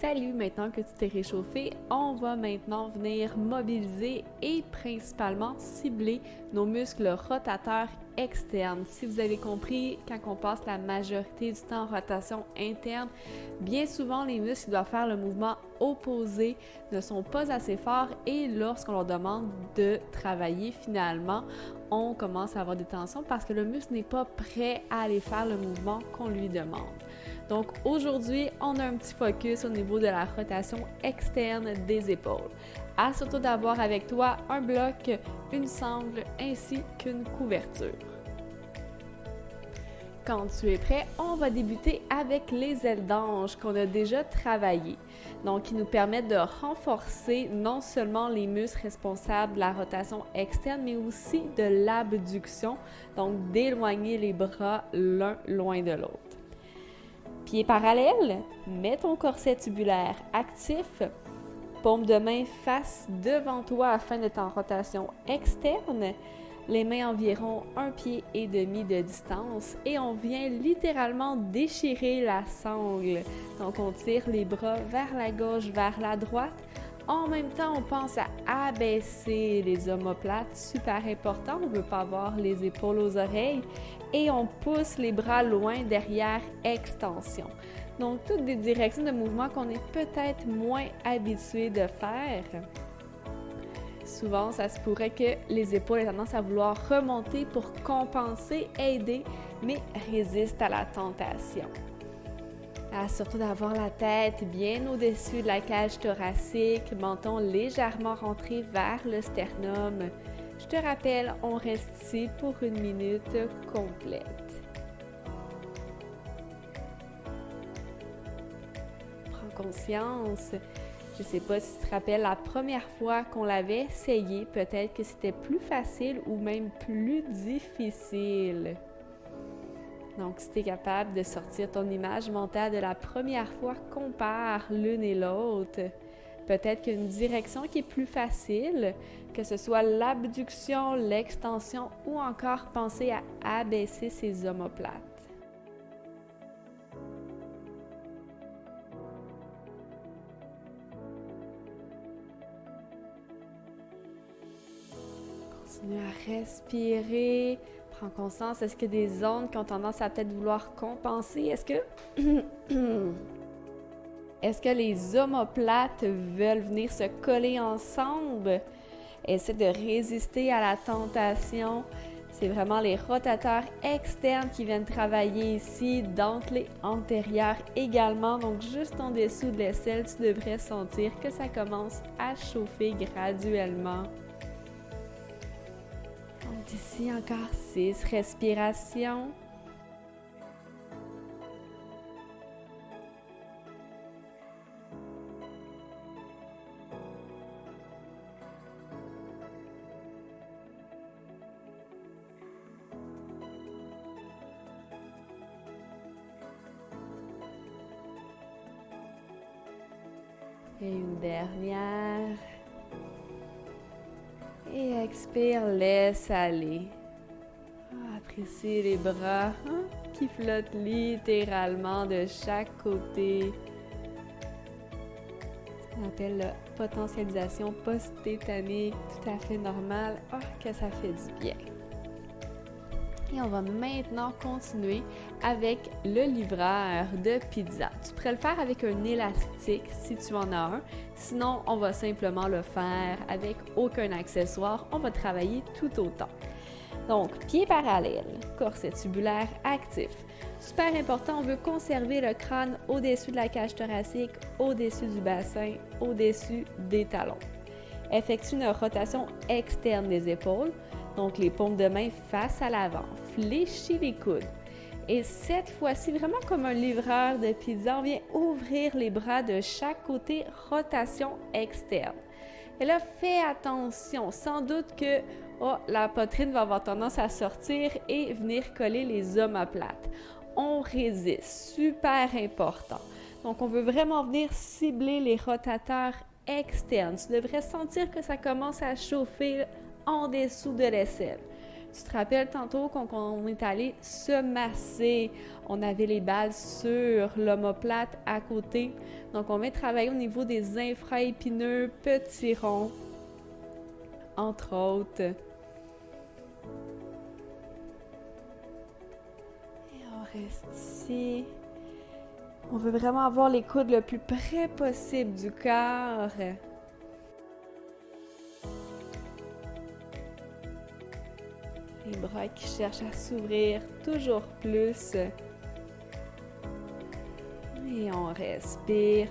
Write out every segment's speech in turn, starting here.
Salut, maintenant que tu t'es réchauffé, on va maintenant venir mobiliser et principalement cibler nos muscles rotateurs externes. Si vous avez compris, quand on passe la majorité du temps en rotation interne, bien souvent les muscles doivent faire le mouvement opposé, ne sont pas assez forts et lorsqu'on leur demande de travailler finalement, on commence à avoir des tensions parce que le muscle n'est pas prêt à aller faire le mouvement qu'on lui demande. Donc aujourd'hui, on a un petit focus au niveau de la rotation externe des épaules. Assure-toi d'avoir avec toi un bloc, une sangle ainsi qu'une couverture. Quand tu es prêt, on va débuter avec les ailes d'ange qu'on a déjà travaillées. Donc, qui nous permettent de renforcer non seulement les muscles responsables de la rotation externe, mais aussi de l'abduction, donc d'éloigner les bras l'un loin de l'autre. Pieds parallèles, mets ton corset tubulaire actif, paume de main face devant toi afin d'être en rotation externe, les mains environ 1,5 pied de distance et on vient littéralement déchirer la sangle. Donc on tire les bras vers la gauche, vers la droite. En même temps, on pense à abaisser les omoplates, super important, on ne veut pas avoir les épaules aux oreilles. Et on pousse les bras loin derrière, extension. Donc, toutes des directions de mouvement qu'on est peut-être moins habitué de faire. Souvent, ça se pourrait que les épaules aient tendance à vouloir remonter pour compenser, aider, mais résistent à la tentation. Surtout d'avoir la tête bien au-dessus de la cage thoracique, menton légèrement rentré vers le sternum. Je te rappelle, on reste ici pour 1 minute complète. Prends conscience. Je ne sais pas si tu te rappelles la première fois qu'on l'avait essayé, peut-être que c'était plus facile ou même plus difficile. Donc, si tu es capable de sortir ton image mentale de la première fois, compare l'une et l'autre. Peut-être qu'il y a une direction qui est plus facile, que ce soit l'abduction, l'extension ou encore penser à abaisser ses omoplates. Continue à respirer. Prends conscience, est-ce qu'il y a des zones qui ont tendance à peut-être vouloir compenser? Est-ce que les omoplates veulent venir se coller ensemble? Essaie de résister à la tentation. C'est vraiment les rotateurs externes qui viennent travailler ici, dentelés antérieurs également. Donc, juste en dessous de l'aisselle, tu devrais sentir que ça commence à chauffer graduellement. Donc, ici, encore 6 respirations. Et une dernière. Et expire, laisse aller. Apprécie les bras qui flottent littéralement de chaque côté. On appelle la potentialisation post-tétanique, tout à fait normal. Que ça fait du bien. Et on va maintenant continuer avec le livreur de pizza. Tu pourrais le faire avec un élastique si tu en as un. Sinon, on va simplement le faire avec aucun accessoire. On va travailler tout autant. Donc, pieds parallèles, corset tubulaire actif. Super important, on veut conserver le crâne au-dessus de la cage thoracique, au-dessus du bassin, au-dessus des talons. Effectue une rotation externe des épaules. Donc, les paumes de main face à l'avant. Fléchis les coudes. Et cette fois-ci, vraiment comme un livreur de pizza, on vient ouvrir les bras de chaque côté, rotation externe. Et là, fais attention. Sans doute que la poitrine va avoir tendance à sortir et venir coller les omoplates. On résiste. Super important. Donc, on veut vraiment venir cibler les rotateurs externes. Tu devrais sentir que ça commence à chauffer en dessous de l'aisselle. Tu te rappelles tantôt qu'on est allé se masser. On avait les balles sur l'omoplate à côté. Donc, on vient travailler au niveau des infraépineux, petits ronds, entre autres. Et on reste ici. On veut vraiment avoir les coudes le plus près possible du corps. Les bras qui cherchent à s'ouvrir toujours plus. Et on respire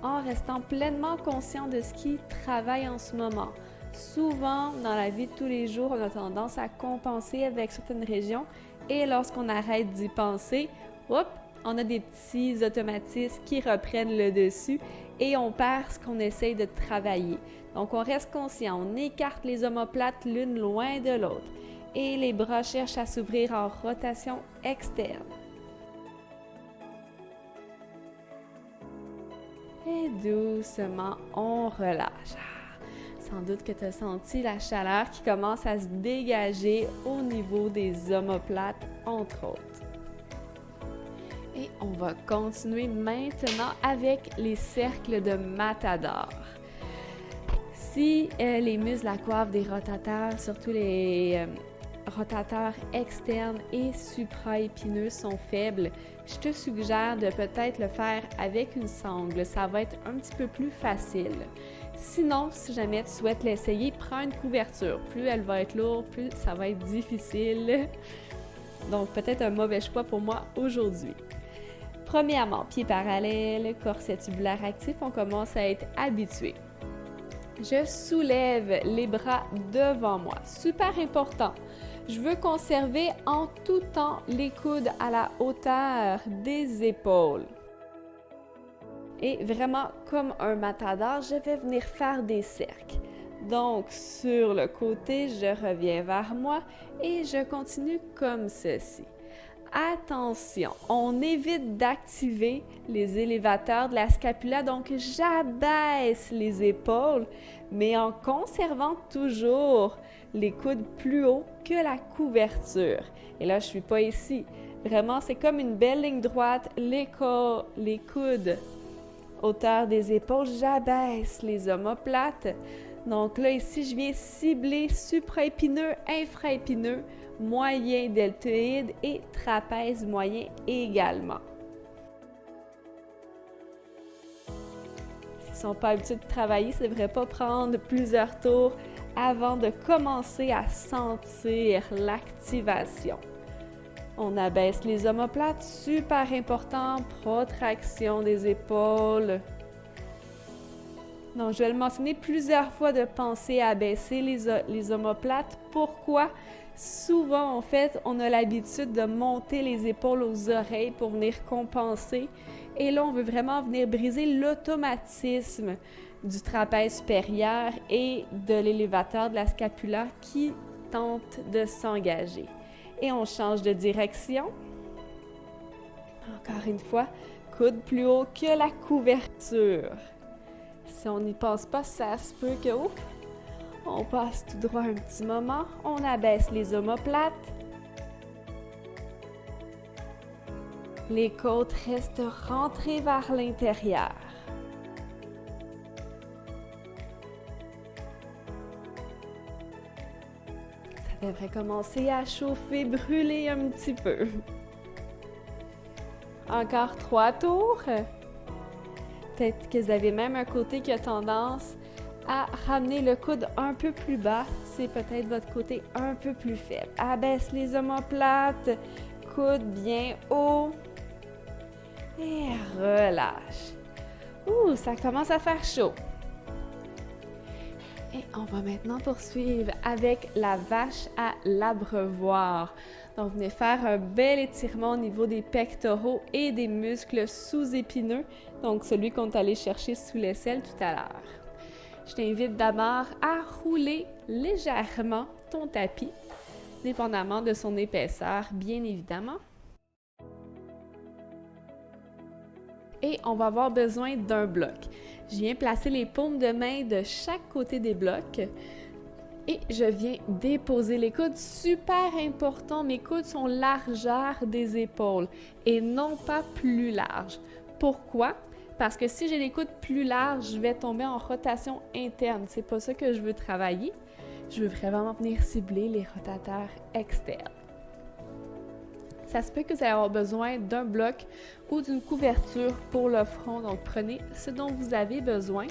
en restant pleinement conscient de ce qui travaille en ce moment. Souvent, dans la vie de tous les jours, on a tendance à compenser avec certaines régions et lorsqu'on arrête d'y penser, hop, on a des petits automatismes qui reprennent le dessus et on perd ce qu'on essaye de travailler. Donc, on reste conscient, on écarte les omoplates l'une loin de l'autre et les bras cherchent à s'ouvrir en rotation externe. Et doucement, on relâche. Sans doute que tu as senti la chaleur qui commence à se dégager au niveau des omoplates, entre autres. Et on va continuer maintenant avec les cercles de Matador. Si les muscles à coiffe des rotateurs, surtout les rotateurs externes et supraépineux sont faibles, je te suggère de peut-être le faire avec une sangle. Ça va être un petit peu plus facile. Sinon, si jamais tu souhaites l'essayer, prends une couverture. Plus elle va être lourde, plus ça va être difficile. Donc, peut-être un mauvais choix pour moi aujourd'hui. Premièrement, pieds parallèles, corset tubulaire actif, on commence à être habitué. Je soulève les bras devant moi. Super important. Je veux conserver en tout temps les coudes à la hauteur des épaules. Et vraiment, comme un matador, je vais venir faire des cercles. Donc, sur le côté, je reviens vers moi et je continue comme ceci. Attention, on évite d'activer les élévateurs de la scapula, donc j'abaisse les épaules, mais en conservant toujours les coudes plus hauts que la couverture. Et là, je ne suis pas ici. Vraiment, c'est comme une belle ligne droite, les coudes hauteur des épaules, j'abaisse les omoplates. Donc là, ici, je viens cibler supraépineux, infraépineux, moyen deltoïde et trapèze moyen également. S'ils ne sont pas habitués de travailler, ça ne devrait pas prendre plusieurs tours avant de commencer à sentir l'activation. On abaisse les omoplates, super important, protraction des épaules. Donc, je vais le mentionner plusieurs fois de penser à abaisser les omoplates. Pourquoi? Souvent, en fait, on a l'habitude de monter les épaules aux oreilles pour venir compenser. Et là, on veut vraiment venir briser l'automatisme du trapèze supérieur et de l'élévateur de la scapula qui tente de s'engager. Et on change de direction. Encore une fois, coude plus haut que la couverture. Si on n'y pense pas, ça se peut que on passe tout droit un petit moment. On abaisse les omoplates. Les côtes restent rentrées vers l'intérieur. Ça devrait commencer à chauffer, brûler un petit peu. Encore 3 tours. Peut-être que vous avez même un côté qui a tendance à ramener le coude un peu plus bas. C'est peut-être votre côté un peu plus faible. Abaisse les omoplates, coude bien haut. Et relâche. Ouh, ça commence à faire chaud. Et on va maintenant poursuivre avec la vache à l'abreuvoir. Donc, venez faire un bel étirement au niveau des pectoraux et des muscles sous-épineux. Donc, celui qu'on est allé chercher sous l'aisselle tout à l'heure. Je t'invite d'abord à rouler légèrement ton tapis, dépendamment de son épaisseur, bien évidemment. Et on va avoir besoin d'un bloc. Je viens placer les paumes de main de chaque côté des blocs Et je viens déposer les coudes. Super important, mes coudes sont largeur des épaules et non pas plus larges. Pourquoi? Parce que si j'ai les coudes plus larges, je vais tomber en rotation interne. C'est pas ça que je veux travailler. Je veux vraiment venir cibler les rotateurs externes. Ça se peut que vous allez avoir besoin d'un bloc ou d'une couverture pour le front. Donc, prenez ce dont vous avez besoin.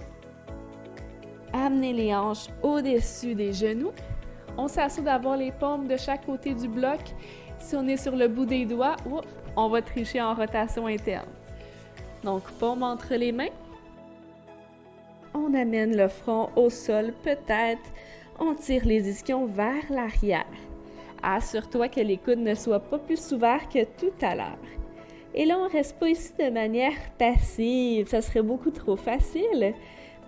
Amenez les hanches au-dessus des genoux. On s'assure d'avoir les paumes de chaque côté du bloc. Si on est sur le bout des doigts, on va tricher en rotation interne. Donc, paumes entre les mains. On amène le front au sol, peut-être. On tire les ischions vers l'arrière. Assure-toi que les coudes ne soient pas plus ouverts que tout à l'heure. Et là, on ne reste pas ici de manière passive. Ça serait beaucoup trop facile.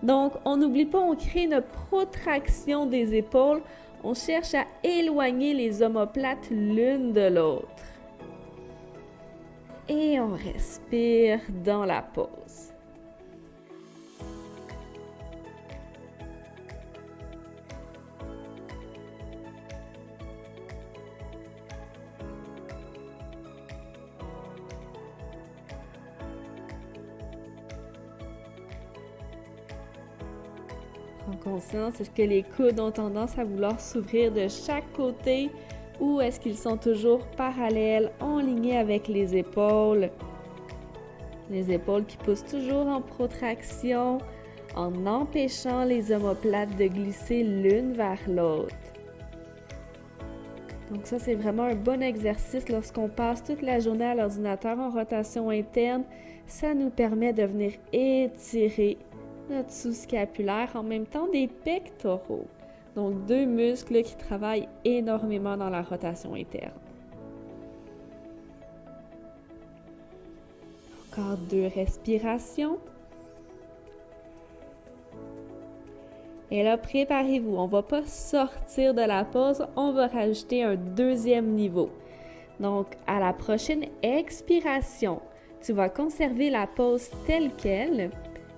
Donc, on n'oublie pas, on crée une protraction des épaules. On cherche à éloigner les omoplates l'une de l'autre. Et on respire dans la pause. Prends conscience, est-ce que les coudes ont tendance à vouloir s'ouvrir de chaque côté ou est-ce qu'ils sont toujours parallèles, en ligne avec les épaules? Les épaules qui poussent toujours en protraction, en empêchant les omoplates de glisser l'une vers l'autre. Donc ça, c'est vraiment un bon exercice lorsqu'on passe toute la journée à l'ordinateur en rotation interne. Ça nous permet de venir étirer notre sous-scapulaire en même temps des pectoraux. Donc, deux muscles qui travaillent énormément dans la rotation interne. Encore 2 respirations. Et là, préparez-vous. On ne va pas sortir de la pause, on va rajouter un 2e niveau. Donc, à la prochaine expiration, tu vas conserver la pause telle qu'elle,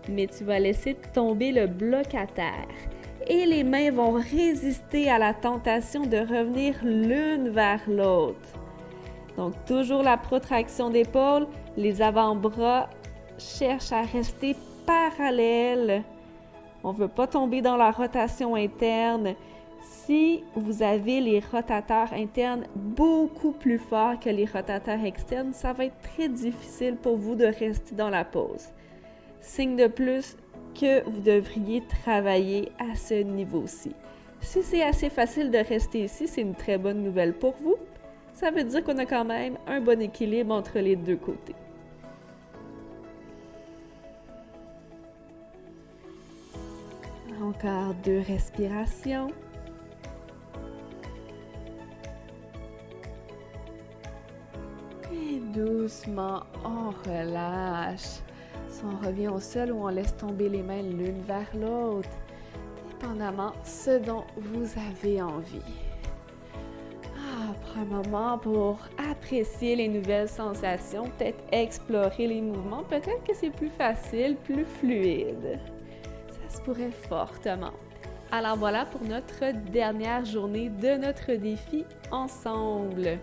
mais tu vas laisser tomber le bloc à terre. Et les mains vont résister à la tentation de revenir l'une vers l'autre. Donc, toujours la protraction d'épaule, les avant-bras cherchent à rester parallèles. On ne veut pas tomber dans la rotation interne. Si vous avez les rotateurs internes beaucoup plus forts que les rotateurs externes, ça va être très difficile pour vous de rester dans la pause. Signe de plus que vous devriez travailler à ce niveau-ci. Si c'est assez facile de rester ici, c'est une très bonne nouvelle pour vous. Ça veut dire qu'on a quand même un bon équilibre entre les deux côtés. Encore 2 respirations. Et doucement, on relâche. Si on revient au sol ou on laisse tomber les mains l'une vers l'autre, dépendamment ce dont vous avez envie. Prends un moment pour apprécier les nouvelles sensations, peut-être explorer les mouvements, peut-être que c'est plus facile, plus fluide. Ça se pourrait fortement. Alors voilà pour notre dernière journée de notre défi ensemble.